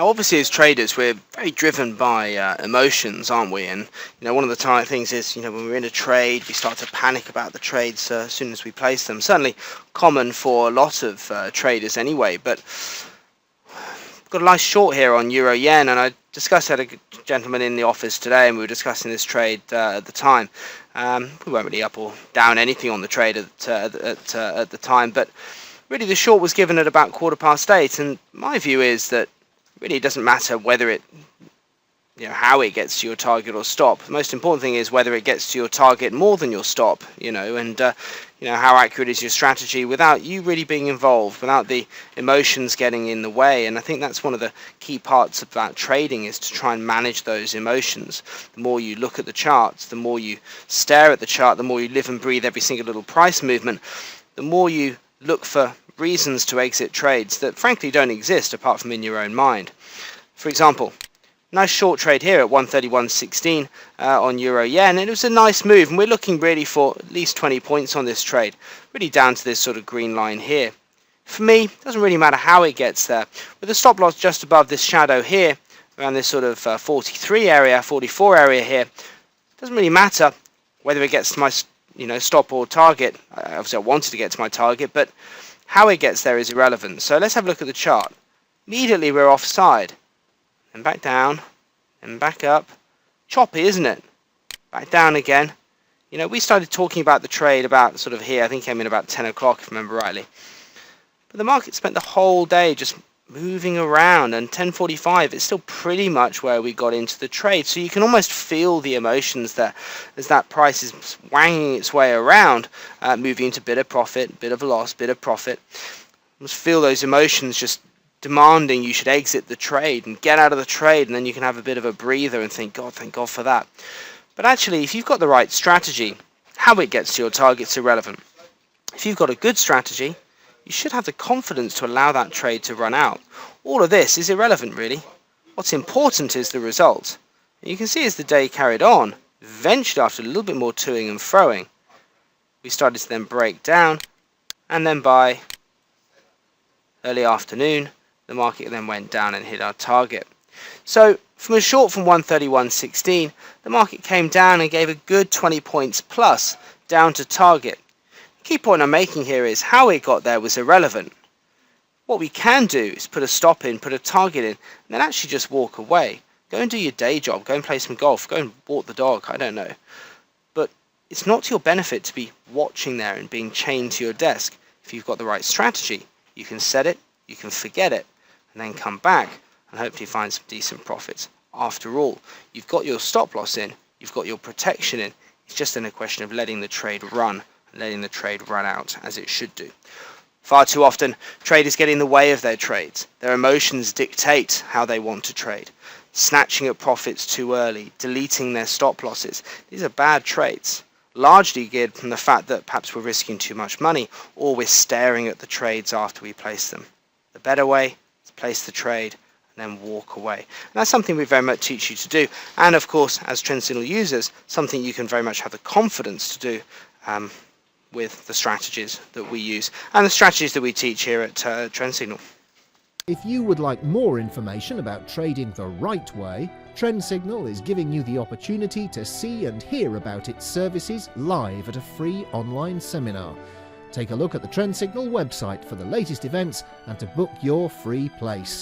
Now, obviously, as traders, we're very driven by emotions, aren't we? And one of the things is, when we're in a trade, we start to panic about the trades as soon as we place them. Certainly common for a lot of traders anyway. But got a nice short here on Euro Yen, and I had a gentleman in the office today, and we were discussing this trade at the time. We weren't really up or down anything on the trade at the time, but really the short was given at about 8:15, and my view is that really it doesn't matter whether it, how it gets to your target or stop. The most important thing is whether it gets to your target more than your stop, and how accurate is your strategy without you really being involved, without the emotions getting in the way. And I think that's one of the key parts about trading, is to try and manage those emotions. The more you look at the charts, the more you stare at the chart, the more you live and breathe every single little price movement, the more you look for reasons to exit trades that frankly don't exist apart from in your own mind. For example, nice short trade here at 131.16 on Euro Yen, and it was a nice move, and we're looking really for at least 20 points on this trade, really down to this sort of green line here. For me, it doesn't really matter how it gets there. With the stop loss just above this shadow here, around this sort of 43 area, 44 area here, it doesn't really matter whether it gets to my stop or target. Obviously I wanted to get to my target, but how it gets there is irrelevant. So let's have a look at the chart. Immediately we're offside, and back down, and back up. Choppy, isn't it? Back down again. We started talking about the trade about sort of here. I think it came in about 10 o'clock, if I remember rightly. But the market spent the whole day just moving around, and 10:45, it's still pretty much where we got into the trade. So you can almost feel the emotions that as that price is wanging its way around, moving into bit of profit, bit of loss, bit of profit. You must feel those emotions just demanding you should exit the trade and get out of the trade, and then you can have a bit of a breather and think, God, thank God for that. But actually, if you've got the right strategy, how it gets to your target's irrelevant. If you've got a good strategy, you should have the confidence to allow that trade to run out. All of this is irrelevant, really. What's important is the result. And you can see as the day carried on, eventually after a little bit more toing and froing, we started to then break down, and then by early afternoon, the market then went down and hit our target. So from a short from 131.16, the market came down and gave a good 20 points plus down to target. The key point I'm making here is how it got there was irrelevant. What we can do is put a stop in, put a target in, and then actually just walk away. Go and do your day job, go and play some golf, go and walk the dog, I don't know. But it's not to your benefit to be watching there and being chained to your desk. If you've got the right strategy, you can set it, you can forget it, and then come back and hopefully find some decent profits. After all, you've got your stop loss in, you've got your protection in. It's just in a question of letting the trade run, letting the trade run out as it should do. Far too often, traders get in the way of their trades. Their emotions dictate how they want to trade. Snatching at profits too early, deleting their stop losses. These are bad traits, largely geared from the fact that perhaps we're risking too much money, or we're staring at the trades after we place them. The better way is place the trade and then walk away. And that's something we very much teach you to do. And of course, as trend signal users, something you can very much have the confidence to do with the strategies that we use and the strategies that we teach here at Trend Signal. If you would like more information about trading the right way, Trend Signal is giving you the opportunity to see and hear about its services live at a free online seminar. Take a look at the Trend Signal website for the latest events and to book your free place.